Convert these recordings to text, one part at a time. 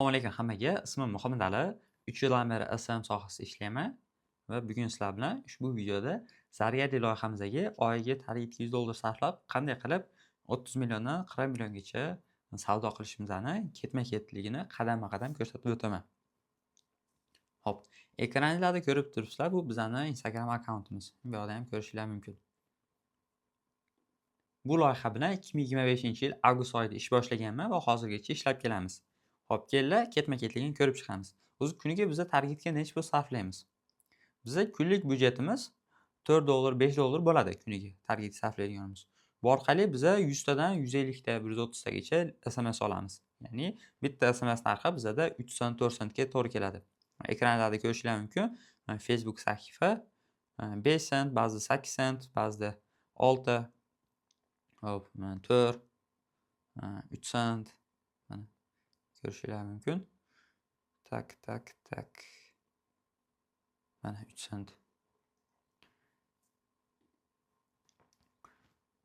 Assalomu alaykum hammaga. Ismim Muhammadali. 3 yildan beri SMM sohasida ishlayman va bugun sizlar bilan ushbu videoda Zargarli loyihamizga oyiga target $100 sarflab qanday qilib 30 milliondan 40 milliongacha savdo qilishimizni ketma-ketligini qadama-qadam ko'rsatib o'taman. Hop, ekraningizda ko'rib turibsizlar, bu bizning Instagram akkauntimiz. Bu yerda ham ko'rishingiz mumkin. Bu loyiha bilan 2025-yil avgust oyida ish boshlaganman va hozirgacha ishlab kelamiz. Hop, kelinglar ketma-ketligini ko'rib chiqamiz. O'zi kuniga biz targetga necha pul sarflaymiz? Bizda kunlik byudjetimiz $4, $5 bo'ladi kuniga target sarflaydiganimiz. Bu orqali biza 100 tadan 150 ta, 130 tagacha SMS olamiz. Ya'ni bitta SMS narxi bizada 3 sent, 4 sentga to'g'ri keladi. Ekranlarda ko'rishingiz mumkin. Facebook sahifa 5 sent, ba'zida 8 sent, ba'zida 6, hop, 4, 3 sent. Mana ko'rishingiz mumkin. Tak. Mana 3 sent.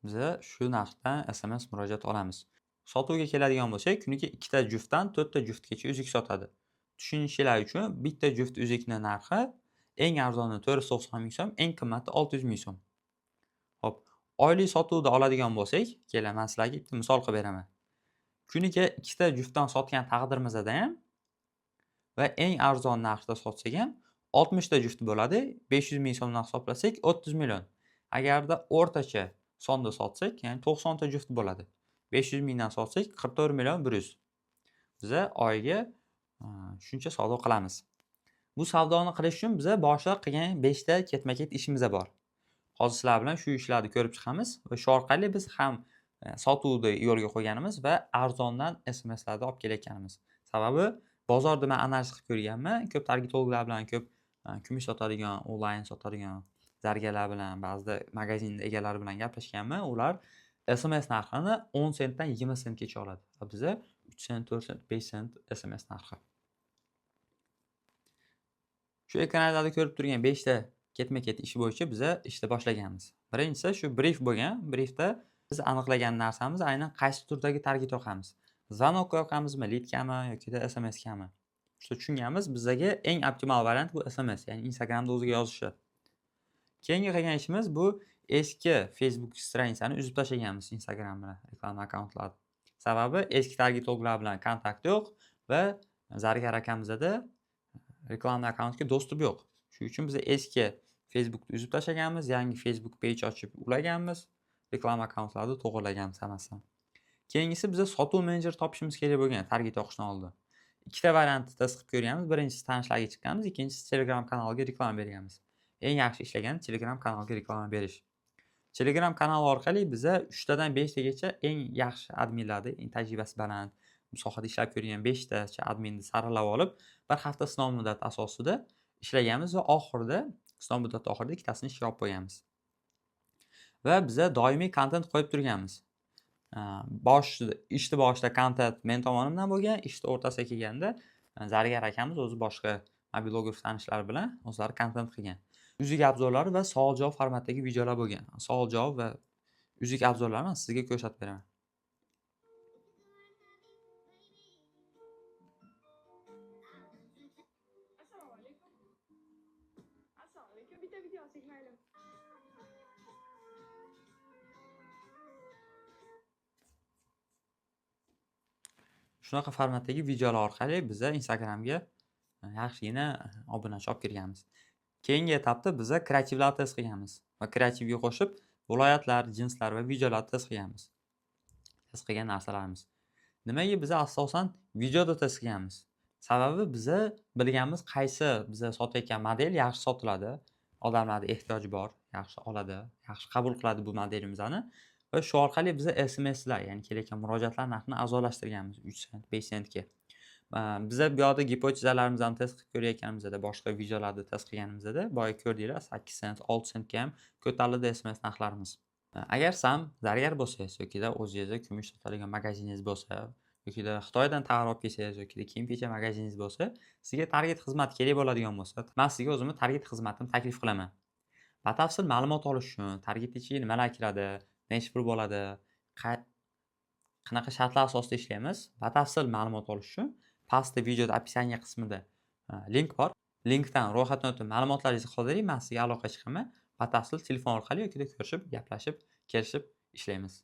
Biza shu narxdan SMS murojaat olamiz. Sotuvga keladigan bo'lsak, kuniga 2 ta juftdan 4 ta juftgacha uzuk sotadi. Tushunishingiz uchun bitta juft uzukning narxi eng arzoni 490 ming so'm, eng qimmati 600 ming so'm. Hop, oylik sotuvda oladigan bo'lsak, keling men sizlarga bitta misol qilib beraman. Kuniga 2 ta juftdan sotgan taqdirimizda ham va eng arzon narxda sotsak ham 60 ta juft bo'ladi. 500 ming so'mdan hisoblasak 30 million. Agarda o'rtacha sonda sotsak, ya'ni 90 ta juft bo'ladi. 500 mingdan sotsak 44 million 100. Biza oyiga shuncha savdo qilamiz. Bu savdoni qilish uchun biza boshida qilgan 5 ta ketma-ket ishimiz bor. Hozir sizlar bilan shu ishlarni ko'rib chiqamiz va shu orqali biz ham sotuvni yo'lga qo'yganimiz va arzondan SMS'larni olib kelayotganimiz. Sababi bozorda men analiz qilib ko'rganman. Ko'p targetologlar bilan, ko'p kumush sotadigan, onlayn sotadigan zargarlar bilan, ba'zida magazin egalari bilan gaplashganman. Ular SMS narxini 10 sentdan 20 sentgacha oladi. Va biza 3 sent, 4 sent, 5 sent SMS narxi. Shu ekranlarda ko'rib turgan 5 ta ketma-ket ish bo'yicha biza ishni boshlaganmiz. Birinchisi shu brief bo'lgan. Briefda biz aniqlagan narsamiz aynan qaysi turdagi target yoqamiz. Звонок yoqamizmi, leadkami yoki SMSkami? Shu tushunganmiz, bizaga eng optimal variant bu SMS, ya'ni Instagramda o'ziga yozishi. Keyingi qilgan ishimiz bu eski Facebook stranitsani uzib tashlaganmiz Instagram bilan reklama akkauntlarni. Sababi eski targetologlar bilan kontakt yo'q va Zargar akamizda reklama akkauntga dostуп yo'q. Shuning uchun biz eski Facebookni uzib tashlaganmiz, yangi Facebook page ochib ulaganmiz, reklama akkauntlarni to'g'irlaganmiz hammasini. Keyingisi biza sotuv menejer topishimiz kerak bo'lgan target yoqishdan oldin. Ikkita variantni test qilib ko'rganmiz. Birinchisi tanishlarga chiqqanmiz, ikkinchisi Telegram kanaliga reklama berganmiz. Eng yaxshi ishlagan Telegram kanaliga reklama berish. Telegram kanali orqali biza 3 tadan 5 tagacha eng yaxshi adminlarni, eng tajribasi baland, bu sohada ishlab ko'rgan 5 tacha adminni saralab olib, bir hafta sinov muddati asosida ishlaganmiz va oxirida, sinov muddati oxirida ikkitasini ishga olib qo'yganmiz. Va biza doimiy kontent qo'yib turganmiz. Ishni boshida kontent men tomonimdan bo'lgan, ishni o'rtasiga kelganda Zargar akamiz o'zi boshqa mobilograf tanishlari bilan o'zlari kontent qilgan. Uzuk obzorlari va savol-javob formatidagi videolar bo'lgan. Savol-javob va uzuk obzorlarni sizga ko'rsatib beraman. Assalomu alaykum. Bitta video olsak mayli. Shunaqa formatdagi videolar orqali biza Instagramga yaxshigina obunachi olib kirganmiz. Keyingi etapda biza kreativlarni test qilganmiz va kreativga qo'shib viloyatlar, jinslar va videolarni test qilganmiz. Test qilgan narsalarimiz. Nimaga biza asosan videoda test qilganmiz? Sababi biza bilganmiz qaysi biza sotayotgan model yaxshi sotiladi, odamlarning ehtiyoji bor, yaxshi oladi, yaxshi qabul qiladi bu modelimizni va shu orqali biza SMSlar, ya'ni kelayotgan murojaatlar narxini arzonlashtirganmiz 3 sent, 5 sentga. Biza bu yoqda gipotezalarimizni test qilib ko'rayotganimizda, boshqa videolarni test qilganimizda boya ko'rdinglar 8 sent, 6 sentga ham ko'tarildi SMS narxlarimiz. Agar sam zargar bo'lsangiz yokida o'zingizda kumush sotadigan magaziningiz bo'lsa, yokida Xitoydan tovar olib kelsangiz yokida kiyim-kechak magaziningiz bo'lsa, sizga target xizmat kerak bo'ladigan bo'lsa, men sizga o'zimni target xizmatini taklif qilaman. Batafsil ma'lumot olish uchun target ichiga nimalar kiradi, necha pul bo'ladi, qanaqa shartlar asosida ishlaymiz, batafsil ma'lumot olish uchun pastda videoda описание qismida link bor. Linkdan ro'yxatdan o'tib ma'lumotlaringizni qoldiring, men sizga aloqaga chiqaman. Batafsil telefon orqali yoki ko'rishib, gaplashib, kelishib ishlaymiz.